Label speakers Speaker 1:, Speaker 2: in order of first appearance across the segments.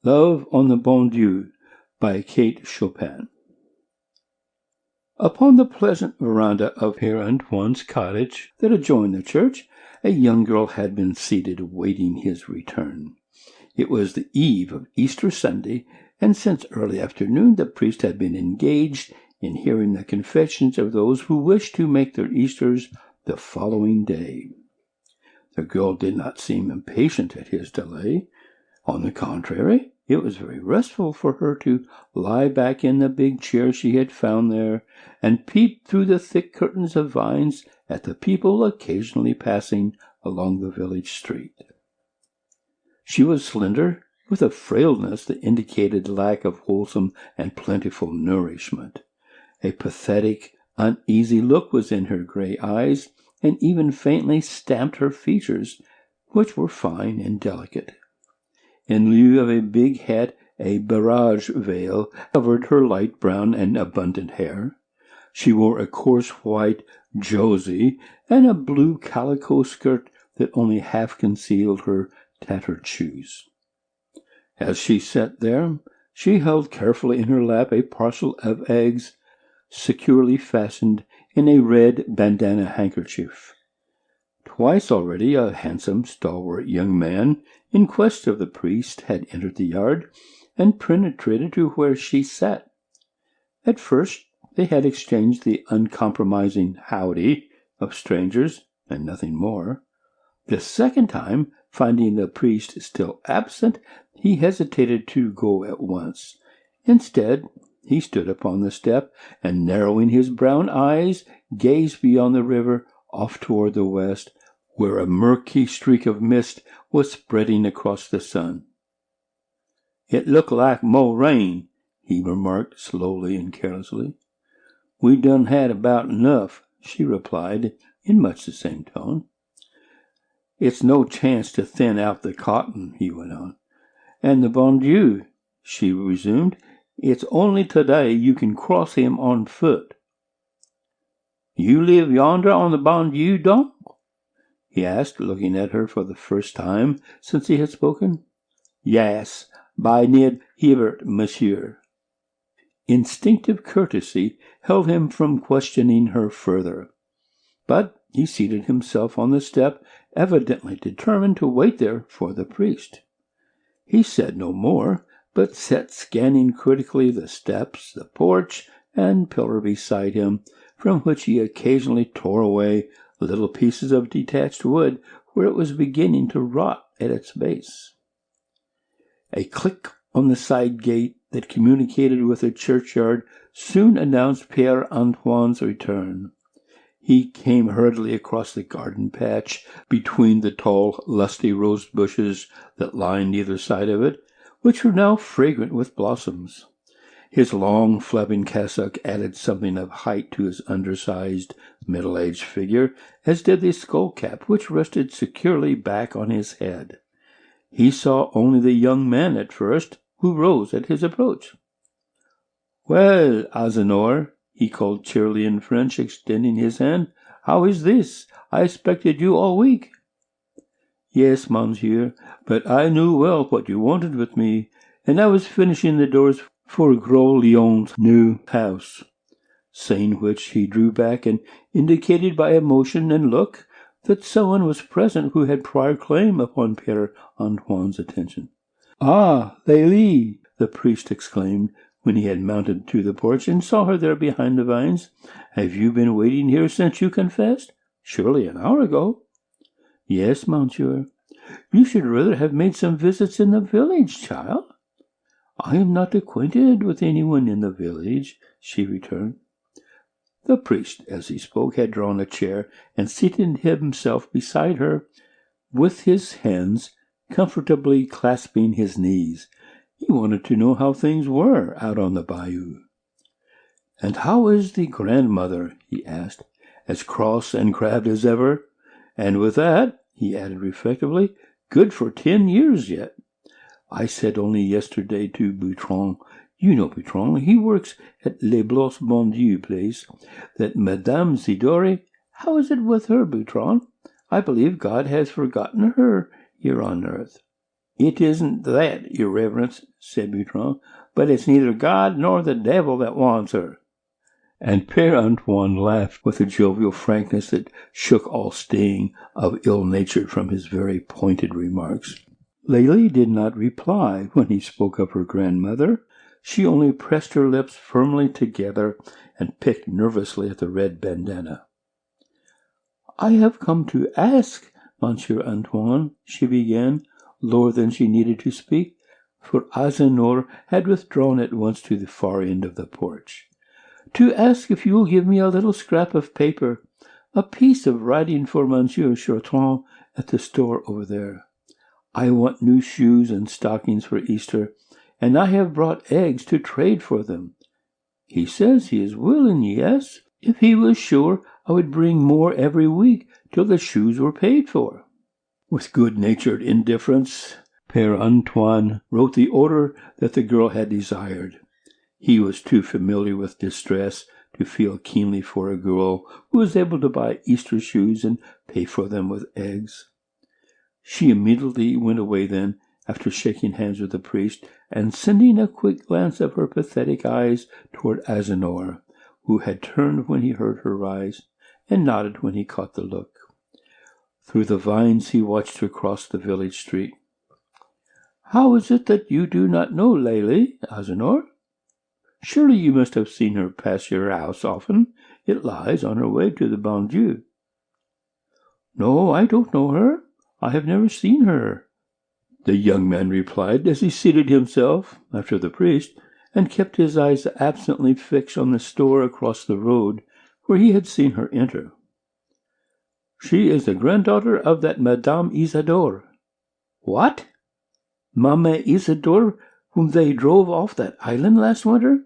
Speaker 1: Love on the Bon Dieu by Kate Chopin. Upon the pleasant veranda of Pere Antoine's cottage that adjoined the church, a young girl had been seated awaiting his return. It was the eve of Easter Sunday, and since early afternoon the priest had been engaged in hearing the confessions of those who wished to make their Easters the following day. The girl did not seem impatient at his delay. On the contrary, it was very restful for her to lie back in the big chair she had found there and peep through the thick curtains of vines at the people occasionally passing along the village street. She was slender, with a frailness that indicated lack of wholesome and plentiful nourishment. A pathetic, uneasy look was in her gray eyes, and even faintly stamped her features, which were fine and delicate. In lieu of a big hat, a barrage veil covered her light brown and abundant hair. She wore a coarse white josie and a blue calico skirt that only half concealed her tattered shoes. As she sat there, she held carefully in her lap a parcel of eggs securely fastened in a red bandana handkerchief. Twice already a handsome, stalwart young man in quest of the priest had entered the yard and penetrated to where she sat. At first they had exchanged the uncompromising howdy of strangers and nothing more. The second time, finding the priest still absent, he hesitated to go at once. Instead, he stood upon the step and, narrowing his brown eyes, gazed beyond the river off toward the west, where a murky streak of mist was spreading across the sun. "It look like mo' rain," he remarked slowly and carelessly. "We done had about enough," she replied in much the same tone. "It's no chance to thin out the cotton," he went on. "And the Bon Dieu," she resumed, "it's only today you can cross him on foot." "You live yonder on the Bon Dieu, donc?" he asked, looking at her for the first time since he had spoken. "Yes, by near Hebert, monsieur." Instinctive courtesy held him from questioning her further, but he seated himself on the step, evidently determined to wait there for the priest. He said no more, but sat scanning critically the steps, the porch, and pillar beside him, from which he occasionally tore away little pieces of detached wood where it was beginning to rot at its base. A click on the side gate that communicated with the churchyard soon announced Père Antoine's return. He came hurriedly across the garden patch between the tall, lusty rose bushes that lined either side of it, which were now fragrant with blossoms. His long, flapping cassock added something of height to his undersized, middle-aged figure, as did the skull-cap which rested securely back on his head. He saw only the young man at first, who rose at his approach. "Well, Azenor," he called cheerily in French, extending his hand, "how is this? I expected you all week." "Yes, monsieur, but I knew well what you wanted with me, and I was finishing the doors for Gros Lyon's new house," saying which he drew back and indicated by a motion and look that someone was present who had prior claim upon Père Antoine's attention. "Ah, Lélie!" the priest exclaimed when he had mounted to the porch and saw her there behind the vines. "Have you been waiting here since you confessed? Surely an hour ago." "Yes, monsieur." "You should rather have made some visits in the village, child." "I am not acquainted with anyone in the village," she returned. The priest, as he spoke, had drawn a chair and seated himself beside her, with his hands comfortably clasping his knees. He wanted to know how things were out on the bayou. "And how is the grandmother?" he asked. "As cross and crabbed as ever? And with that," he added reflectively, "good for 10 years yet. I said only yesterday to Boutron, you know Boutron, he works at Les Blos Bon Dieu place, that Madame Zidore, how is it with her, Boutron? I believe God has forgotten her here on earth." It isn't that, your reverence, said Bertrand, but it's neither God nor the devil that wants her. And Père Antoine laughed with a jovial frankness that shook all sting of ill-nature from his very pointed remarks. Lélie did not reply when he spoke of her grandmother. She only pressed her lips firmly together and picked nervously at the red bandana. I have come to ask, Monsieur Antoine, she began, lower than she needed to speak, for Azanor had withdrawn at once to the far end of the porch, to ask if you will give me a little scrap of paper, a piece of writing for Monsieur Chopin at the store over there. I want new shoes and stockings for Easter, and I have brought eggs to trade for them. He says he is willing, yes, if he was sure I would bring more every week till the shoes were paid for. With good-natured indifference, Père Antoine wrote the order that the girl had desired. He was too familiar with distress to feel keenly for a girl who was able to buy Easter shoes and pay for them with eggs. She immediately went away then, after shaking hands with the priest, and sending a quick glance of her pathetic eyes toward Azanor, who had turned when he heard her rise, and nodded when he caught the look. Through the vines he watched her cross the village street. How is it that you do not know Lélie, Azanor? Surely you must have seen her pass your house often. It lies on her way to the Bon Dieu. No, I don't know her. I have never seen her, the young man replied as he seated himself after the priest and kept his eyes absently fixed on the store across the road where he had seen her enter. She is the granddaughter of that Madame Isidore. What? Mamma Isidore, whom they drove off that island last winter?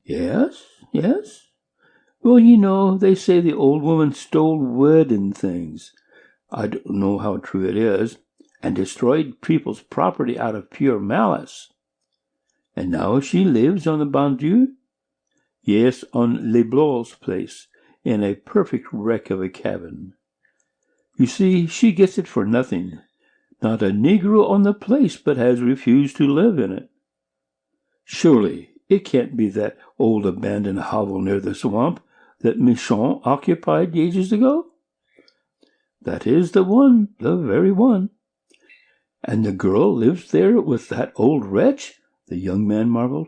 Speaker 1: Yes. Well, you know, they say the old woman stole wood and things. I don't know how true it is, and destroyed people's property out of pure malice. And now she lives on the Bon Dieu? Yes, on Les Bleus' place, in a perfect wreck of a cabin. You see, she gets it for nothing. Not a Negro on the place but has refused to live in it. Surely it can't be that old abandoned hovel near the swamp that Michon occupied ages ago? That is the one, the very one. And the girl lives there with that old wretch? The young man marveled.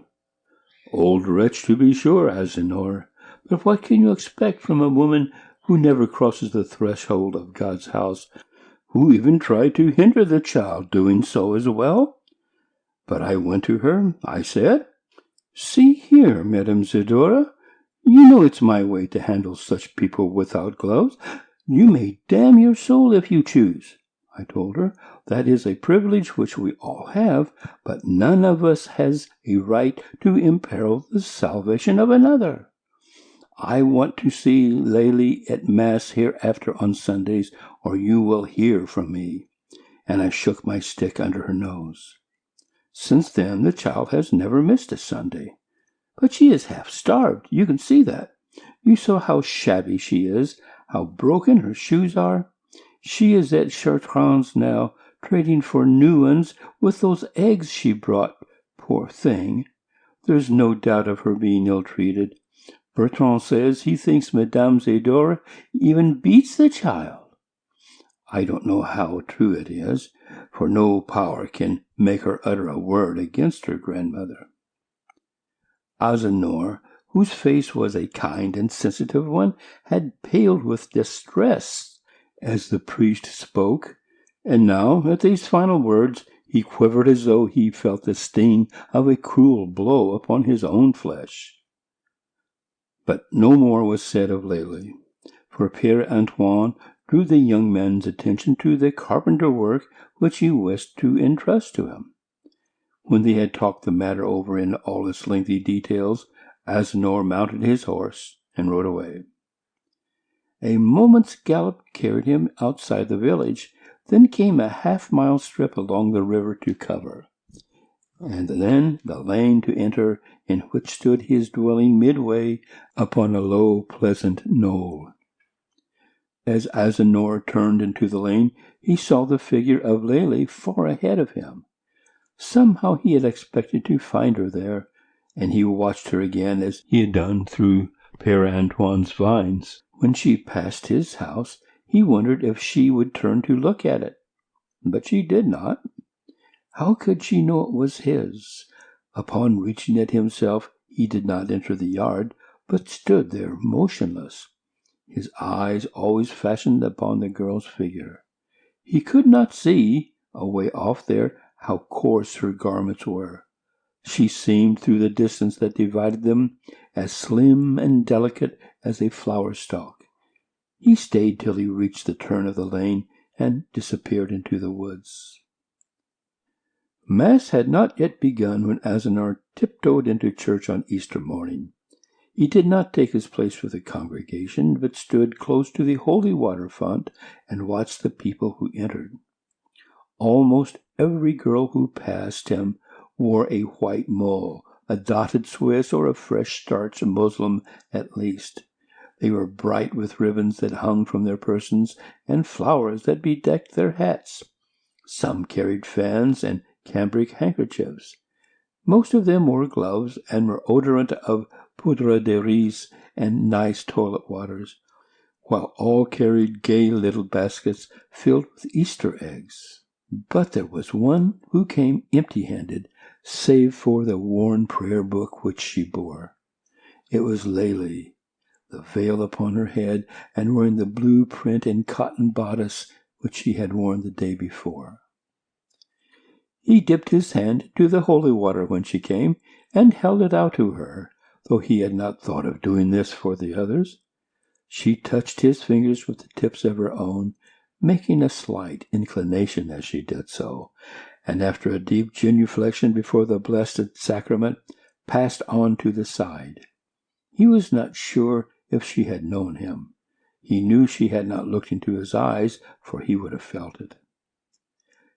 Speaker 1: Old wretch, to be sure, Azanor. But what can you expect from a woman who never crosses the threshold of God's house, who even tried to hinder the child doing so as well? But I went to her. I said, See here, Madame Zedora, you know it's my way to handle such people without gloves. You may damn your soul if you choose. I told her, that is a privilege which we all have, but none of us has a right to imperil the salvation of another. I want to see Lélie at Mass hereafter on Sundays, or you will hear from me. And I shook my stick under her nose. Since then, the child has never missed a Sunday. But she is half starved. You can see that. You saw how shabby she is, how broken her shoes are. She is at Chartrand's now, trading for new ones with those eggs she brought. Poor thing. There's no doubt of her being ill-treated. Bertrand says he thinks Madame Zedore even beats the child. I don't know how true it is, for no power can make her utter a word against her grandmother. Azanor, whose face was a kind and sensitive one, had paled with distress as the priest spoke, and now, at these final words, he quivered as though he felt the sting of a cruel blow upon his own flesh. But no more was said of Lélie, for Père Antoine drew the young man's attention to the carpenter work which he wished to entrust to him. When they had talked the matter over in all its lengthy details, Azanor mounted his horse and rode away. A moment's gallop carried him outside the village. Then came a half-mile strip along the river to cover, and then the lane to enter, in which stood his dwelling midway upon a low, pleasant knoll. As Azenor turned into the lane, he saw the figure of Lely far ahead of him. Somehow he had expected to find her there, and he watched her again as he had done through Père Antoine's vines. When she passed his house, he wondered if she would turn to look at it. But she did not. How could she know it was his? Upon reaching it himself, he did not enter the yard, but stood there motionless, his eyes always fastened upon the girl's figure. He could not see, away off there, how coarse her garments were. She seemed, through the distance that divided them, as slim and delicate as a flower stalk. He stayed till he reached the turn of the lane and disappeared into the woods. Mass had not yet begun when Azenor tiptoed into church on Easter morning. He did not take his place with the congregation, but stood close to the holy water font and watched the people who entered. Almost every girl who passed him wore a white mull, a dotted Swiss, or a fresh starched muslin at least. They were bright with ribbons that hung from their persons and flowers that bedecked their hats. Some carried fans and cambric handkerchiefs. Most of them wore gloves and were odorant of poudre de riz and nice toilet waters, while all carried gay little baskets filled with Easter eggs. But there was one who came empty-handed, save for the worn prayer book which she bore. It was Lely, the veil upon her head, and wearing the blue print and cotton bodice which she had worn the day before. He dipped his hand into the holy water when she came, and held it out to her, though he had not thought of doing this for the others. She touched his fingers with the tips of her own, making a slight inclination as she did so, and after a deep genuflection before the blessed sacrament, passed on to the side. He was not sure if she had known him. He knew she had not looked into his eyes, for he would have felt it.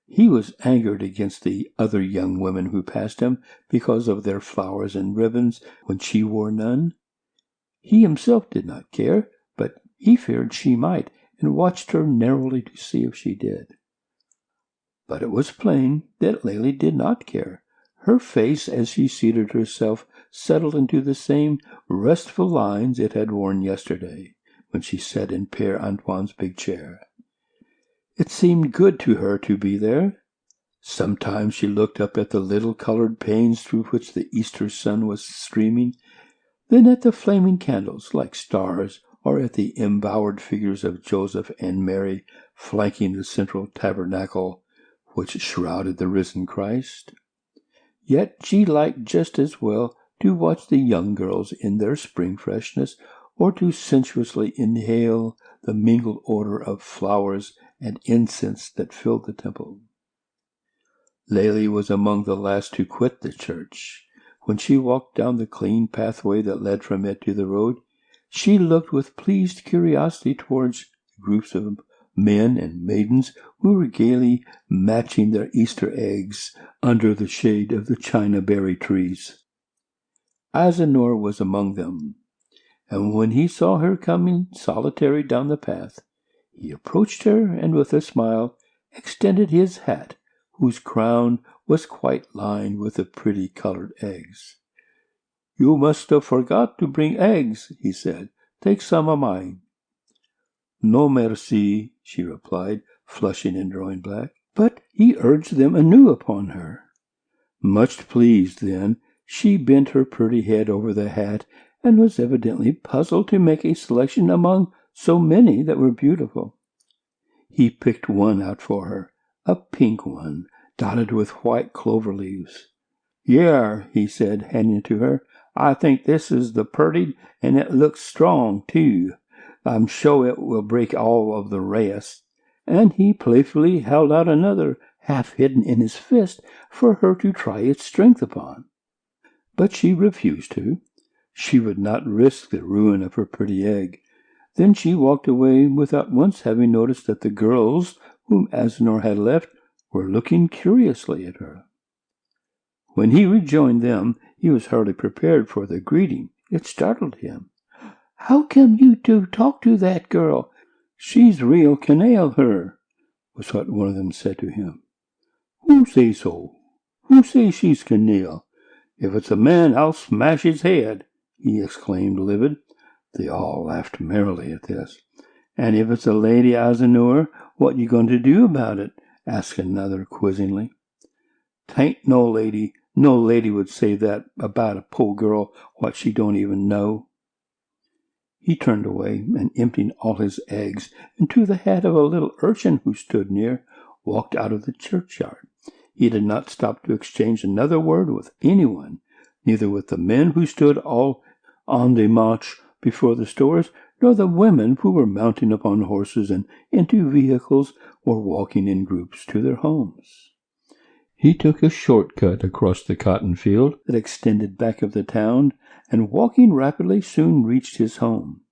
Speaker 1: He was angered against the other young women who passed him because of their flowers and ribbons when she wore none. He himself did not care, but he feared she might, and watched her narrowly to see if she did. But it was plain that Lely did not care. Her face, as she seated herself, settled into the same restful lines it had worn yesterday, when she sat in Père Antoine's big chair. It seemed good to her to be there. Sometimes she looked up at the little colored panes through which the Easter sun was streaming, then at the flaming candles like stars, or at the embowered figures of Joseph and Mary flanking the central tabernacle which shrouded the risen Christ. Yet she liked just as well to watch the young girls in their spring freshness, or to sensuously inhale the mingled odor of flowers and incense that filled the temple. Lely was among the last to quit the church. When she walked down the clean pathway that led from it to the road, she looked with pleased curiosity towards groups of men and maidens who were gaily matching their Easter eggs under the shade of the china berry trees. Azenor was among them, and when he saw her coming solitary down the path, he approached her and with a smile extended his hat, whose crown was quite lined with the pretty colored eggs. "You must have forgot to bring eggs," he said. "Take some of mine." "No, merci," she replied, flushing and drawing back. But he urged them anew upon her. Much pleased, then, she bent her pretty head over the hat, and was evidently puzzled to make a selection among so many that were beautiful. He picked one out for her, a pink one, dotted with white clover leaves. "Here," he said, handing it to her. "I think this is the purty, and it looks strong, too. I'm sure it will break all of the rest." And he playfully held out another, half hidden in his fist, for her to try its strength upon. But she refused to. She would not risk the ruin of her pretty egg. Then she walked away without once having noticed that the girls whom Azenor had left were looking curiously at her. When he rejoined them, he was hardly prepared for the greeting. It startled him. "How came you to talk to that girl?" She's real canaille, her, was what one of them said to him. Who say so? Who say she's canaille? If it's a man, I'll smash his head, he exclaimed, livid. They all laughed merrily at this. And if it's a lady, Azenor, what you going to do about it? Asked another quizzingly. Tain't no lady. No lady would say that about a poor girl what she don't even know. He turned away, and emptying all his eggs into the hat of a little urchin who stood near, walked out of the churchyard. He did not stop to exchange another word with anyone, neither with the men who stood all on the march before the stores, nor the women who were mounting upon horses and into vehicles or walking in groups to their homes. He took a short-cut across the cotton field that extended back of the town, and walking rapidly soon reached his home.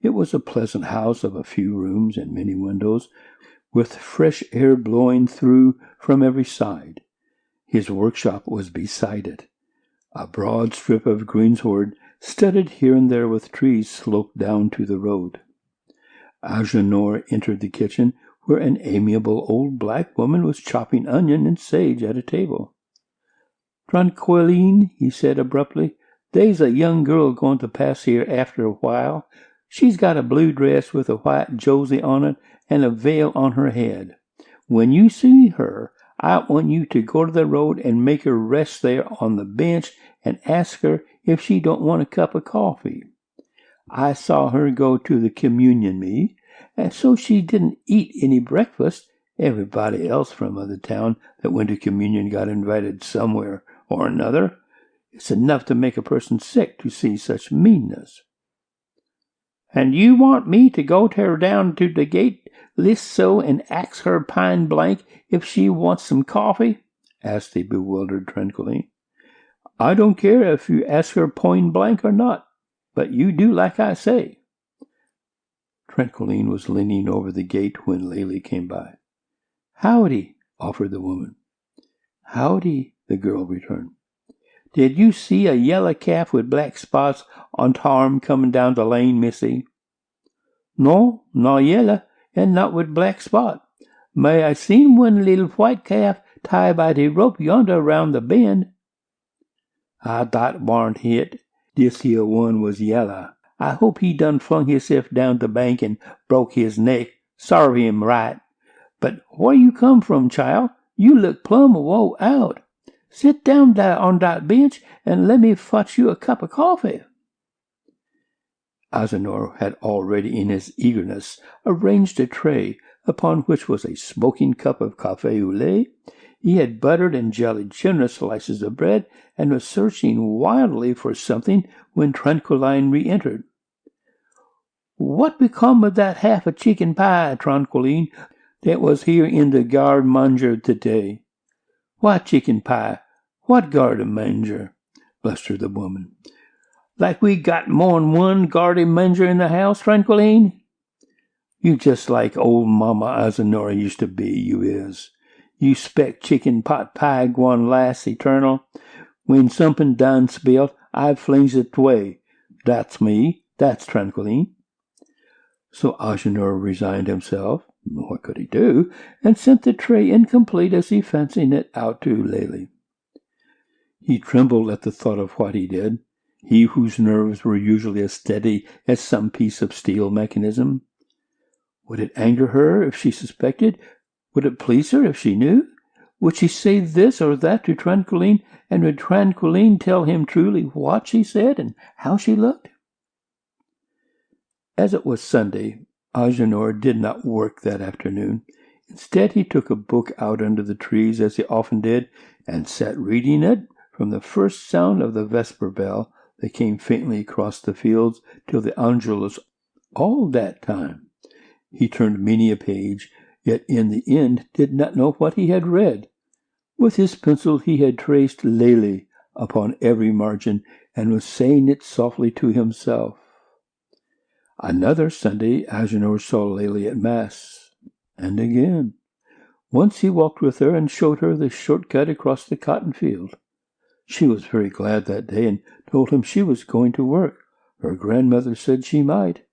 Speaker 1: It was a pleasant house of a few rooms and many windows, with fresh air blowing through from every side. His workshop was beside it. A broad strip of greensward, studded here and there with trees, sloped down to the road. Agenor entered the kitchen, where an amiable old black woman was chopping onion and sage at a table. "Tranquilline," he said abruptly, "they's a young girl going to pass here after a while. She's got a blue dress with a white josie on it and a veil on her head. When you see her, I want you to go to the road and make her rest there on the bench and ask her if she don't want a cup of coffee. I saw her go to the communion meet, and so she didn't eat any breakfast. Everybody else from the town that went to communion got invited somewhere or another. It's enough to make a person sick to see such meanness." "And you want me to go tear down to the gate list so and ask her pine blank if she wants some coffee?" asked the bewildered Tranquilline. "I don't care if you ask her point blank or not, but you do like I say." Tranquilline was leaning over the gate when Lely came by. "Howdy," offered the woman. "Howdy," the girl returned. "Did you see a yellow calf with black spots on tarm coming down the lane, missy?" "No, not yellow, and not with black spot. May I seen one little white calf tied by the rope yonder around the bend." "Ah, that warn't it. This here one was yellow. I hope he done flung hisself down the bank and broke his neck. Sarve him right. But where you come from, child? You look plumb woe out. Sit down there on that bench and let me fetch you a cup of coffee." Azenor had already, in his eagerness, arranged a tray upon which was a smoking cup of café au lait. He had buttered and jellied generous slices of bread, and was searching wildly for something when Tranquilline re-entered. "What become of that half a chicken pie, Tranquilline, that was here in the garde-manger today?" "What chicken pie? What garde-manger?" blustered the woman. "Like we got more'n one garde-manger in the house, Tranquilline? You just like old Mama Azenora used to be, you is. You 'spect chicken pot pie gwine last eternal? When somepin done spilt, I flings it away. That's me. That's Tranquilline." So Agenor resigned himself, what could he do, and sent the tray incomplete as he fancied it out to Lely. He trembled at the thought of what he did, he whose nerves were usually as steady as some piece of steel mechanism. Would it anger her if she suspected? Would it please her if she knew? Would she say this or that to Tranquilline, and would Tranquilline tell him truly what she said and how she looked? As it was Sunday, Agenor did not work that afternoon. Instead, he took a book out under the trees, as he often did, and sat reading it from the first sound of the vesper bell that came faintly across the fields till the Angelus. All that time he turned many a page, yet in the end did not know what he had read. With his pencil he had traced Lely upon every margin, and was saying it softly to himself. Another Sunday Agenor saw Lely at Mass, and again. Once he walked with her and showed her the short-cut across the cotton field. She was very glad that day, and told him she was going to work. Her grandmother said she might.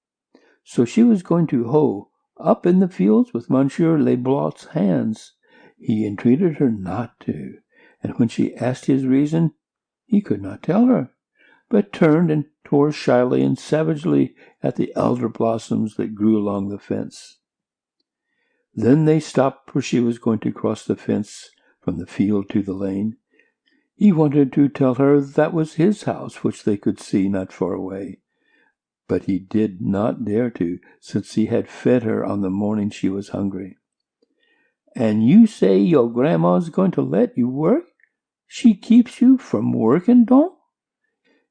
Speaker 1: So she was going to hoe up in the fields with Monsieur Leblanc's hands. He entreated her not to, and when she asked his reason, he could not tell her, but turned and tore shyly and savagely at the elder blossoms that grew along the fence. Then they stopped, for she was going to cross the fence from the field to the lane. He wanted to tell her that was his house, which they could see not far away. But he did not dare to, since he had fed her on the morning she was hungry. "And you say your grandma's going to let you work? She keeps you from working, don't?"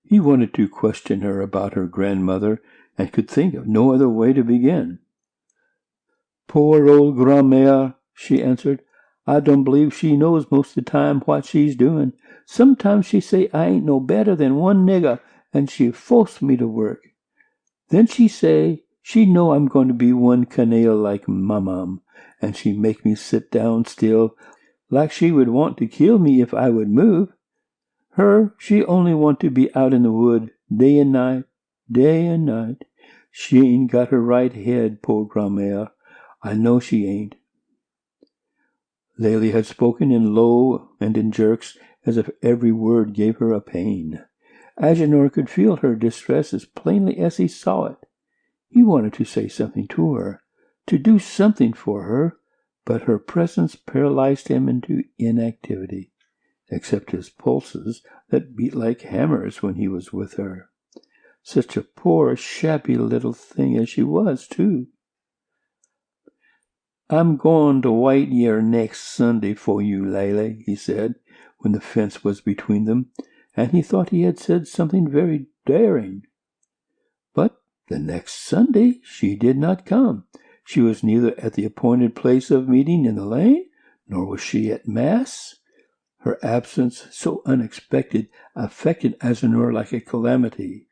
Speaker 1: He wanted to question her about her grandmother, and could think of no other way to begin. "Poor old grandmère," she answered. "I don't believe she knows most of the time what she's doing. Sometimes she say I ain't no better than one nigger, and she force me to work. Then she say she know I'm going to be one canaille like my mum, and she make me sit down still, like she would want to kill me if I would move. Her, she only want to be out in the wood, day and night, day and night. She ain't got her right head, poor grandmère. I know she ain't." Lélie had spoken in low and in jerks, as if every word gave her a pain. Agénor could feel her distress as plainly as he saw it. He wanted to say something to her, to do something for her, but her presence paralyzed him into inactivity, except his pulses that beat like hammers when he was with her. Such a poor, shabby little thing as she was, too. "I'm going to wait here next Sunday for you, Lélie," he said, when the fence was between them, and he thought he had said something very daring. But the next Sunday she did not come. She was neither at the appointed place of meeting in the lane, nor was she at Mass. Her absence, so unexpected, affected Agénor like a calamity.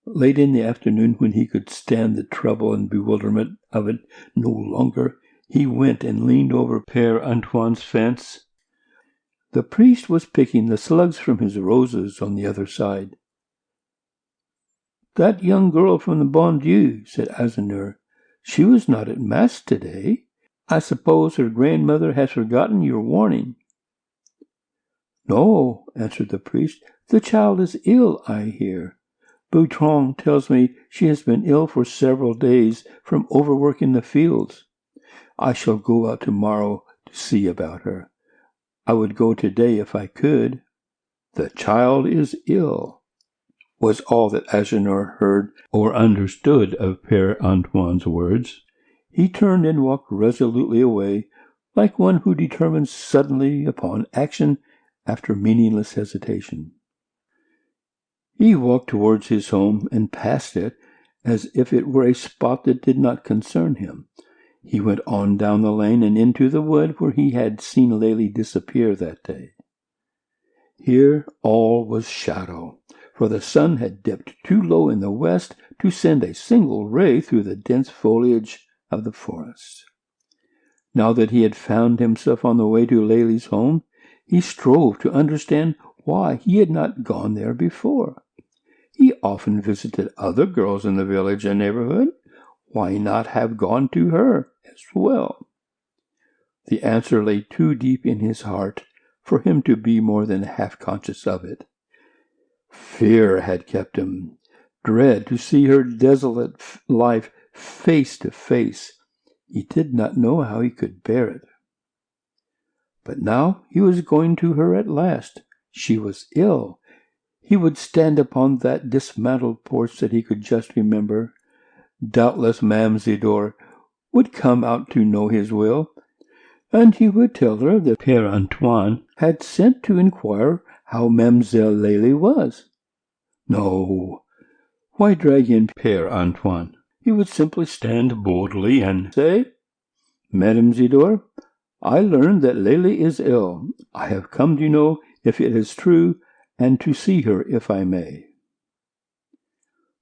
Speaker 1: Late in the afternoon, when he could stand the trouble and bewilderment of it no longer, he went and leaned over Père Antoine's fence. The priest was picking the slugs from his roses on the other side. "That young girl from the Bon Dieu," said Agénor. "She was not at Mass today. I suppose her grandmother has forgotten your warning." "No," answered the priest. "The child is ill, I hear. Bertrand tells me she has been ill for several days from overwork in the fields. I shall go out tomorrow to see about her. I would go today if I could." "The child is ill," was all that Agénor heard or understood of Père Antoine's words. He turned and walked resolutely away, like one who determines suddenly upon action after meaningless hesitation. He walked towards his home and past it as if it were a spot that did not concern him. He went on down the lane and into the wood where he had seen Lélie disappear that day. Here all was shadow, for the sun had dipped too low in the west to send a single ray through the dense foliage of the forest. Now that he had found himself on the way to Lélie's home, he strove to understand why he had not gone there before. He often visited other girls in the village and neighborhood. Why not have gone to her as well? The answer lay too deep in his heart for him to be more than half conscious of it. Fear had kept him, dread to see her desolate life face to face. He did not know how he could bear it. But now he was going to her at last. She was ill. He would stand upon that dismantled porch that he could just remember. Doubtless Ma'am Zidore would come out to know his will, and he would tell her that Père Antoine had sent to inquire how Mademoiselle Lélie was. No, why drag in Père Antoine? He would simply stand boldly and say, "Madame Zidore, I learned that Lélie is ill. I have come to know if it is true, and to see her if I may."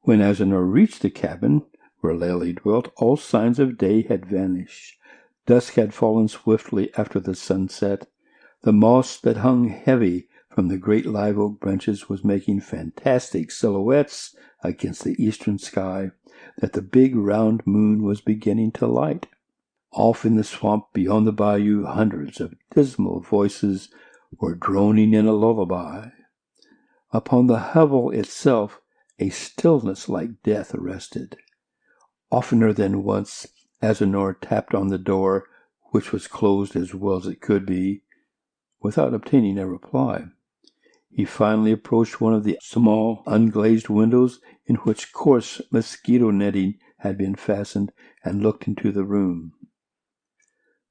Speaker 1: When Agénor reached the cabin where Lélie dwelt, all signs of day had vanished. Dusk had fallen swiftly after the sunset. The moss that hung heavy from the great live oak branches was making fantastic silhouettes against the eastern sky. that the big round moon was beginning to light. Off in the swamp beyond the bayou, hundreds of dismal voices were droning in a lullaby. Upon the hovel itself, a stillness like death rested. Oftener than once, Agenor tapped on the door, which was closed as well as it could be, without obtaining a reply. He finally approached one of the small, unglazed windows in which coarse mosquito netting had been fastened, and looked into the room.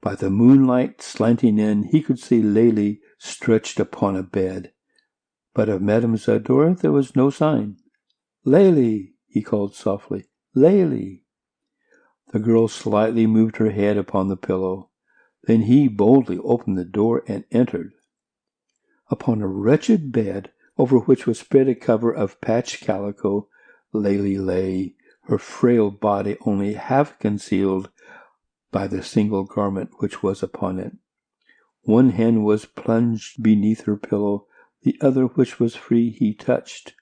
Speaker 1: By the moonlight slanting in, he could see Lélie stretched upon a bed, but of Madame Zadora there was no sign. "Lélie!" he called softly. "Lélie!" The girl slightly moved her head upon the pillow. Then he boldly opened the door and entered. Upon a wretched bed, over which was spread a cover of patched calico, Lélie lay, her frail body only half concealed by the single garment which was upon it. One hand was plunged beneath her pillow, the other, which was free, he touched.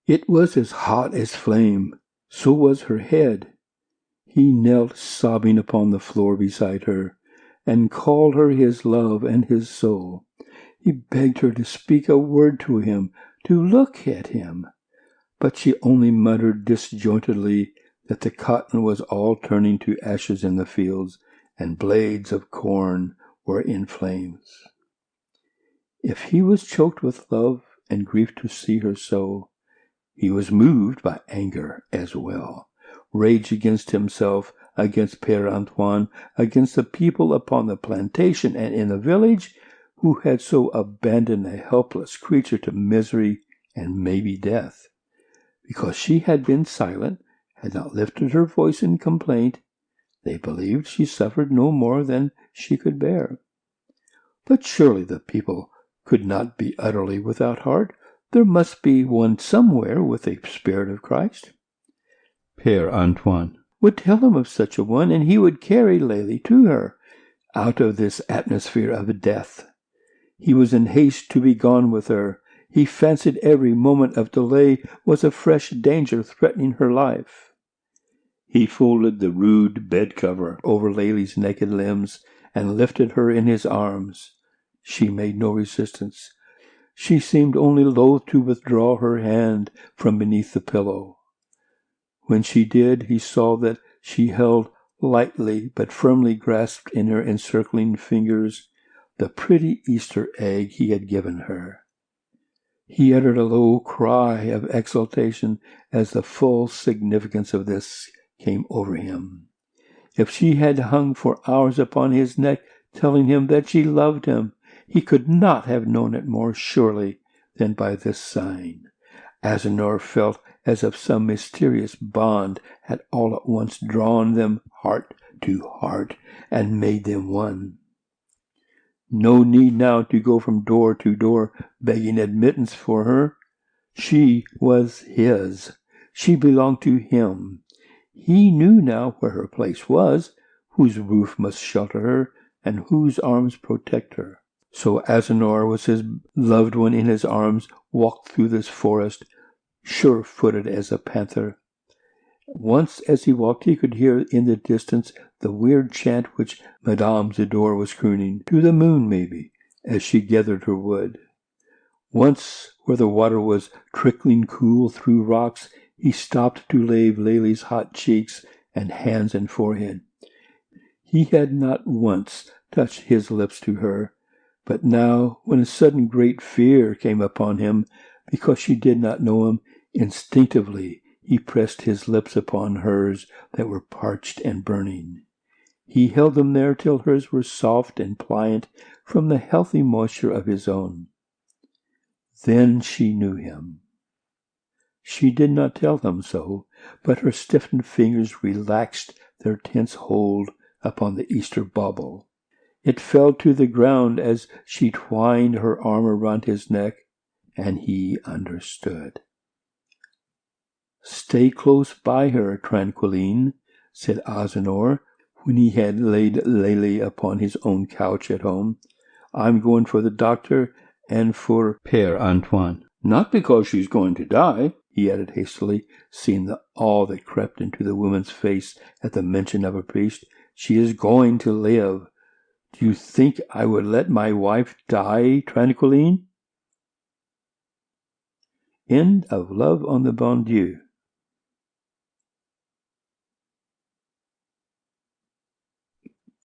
Speaker 1: It was as hot as flame, so was her head. He knelt sobbing upon the floor beside her, and called her his love and his soul. He begged her to speak a word to him, to look at him. But she only muttered disjointedly that the cotton was all turning to ashes in the fields, and blades of corn were in flames. If he was choked with love and grief to see her so, he was moved by anger as well, rage against himself, against Père Antoine, against the people upon the plantation and in the village, who had so abandoned a helpless creature to misery and maybe death. Because she had been silent, had not lifted her voice in complaint, they believed she suffered no more than she could bear. But surely the people could not be utterly without heart. There must be one somewhere with the Spirit of Christ. Père Antoine would tell him of such a one, and he would carry Lélie to her, out of this atmosphere of death. He was in haste to be gone with her. He fancied every moment of delay was a fresh danger threatening her life. He folded the rude bed cover over Lélie's naked limbs and lifted her in his arms. She made no resistance. She seemed only loath to withdraw her hand from beneath the pillow. When she did, he saw that she held lightly but firmly grasped in her encircling fingers the pretty Easter egg he had given her. He uttered a low cry of exultation as the full significance of this came over him. If she had hung for hours upon his neck, telling him that she loved him, he could not have known it more surely than by this sign. Agenor felt as if some mysterious bond had all at once drawn them heart to heart and made them one. No need now to go from door to door begging admittance for her. She was his. She belonged to him. He knew now where her place was, whose roof must shelter her, and whose arms protect her. So Agenor, with his loved one in his arms, walked through this forest, sure-footed as a panther. Once as he walked, he could hear in the distance the weird chant which Madame Zadora was crooning, to the moon maybe, as she gathered her wood. Once, where the water was trickling cool through rocks, he stopped to lave Lélie's hot cheeks and hands and forehead. He had not once touched his lips to her, but now, when a sudden great fear came upon him, because she did not know him, instinctively he pressed his lips upon hers that were parched and burning. He held them there till hers were soft and pliant from the healthy moisture of his own. Then she knew him. She did not tell him so, but her stiffened fingers relaxed their tense hold upon the Easter bauble. It fell to the ground as she twined her arm around his neck, and he understood. "Stay close by her, Tranquilline," said Agenor, when he had laid Lélie upon his own couch at home. "I'm going for the doctor and for Père Antoine. Not because she's going to die," he added hastily, seeing the awe that crept into the woman's face at the mention of a priest. "She is going to live. Do you think I would let my wife die, Tranquilline?" End of Love on the Bon Dieu.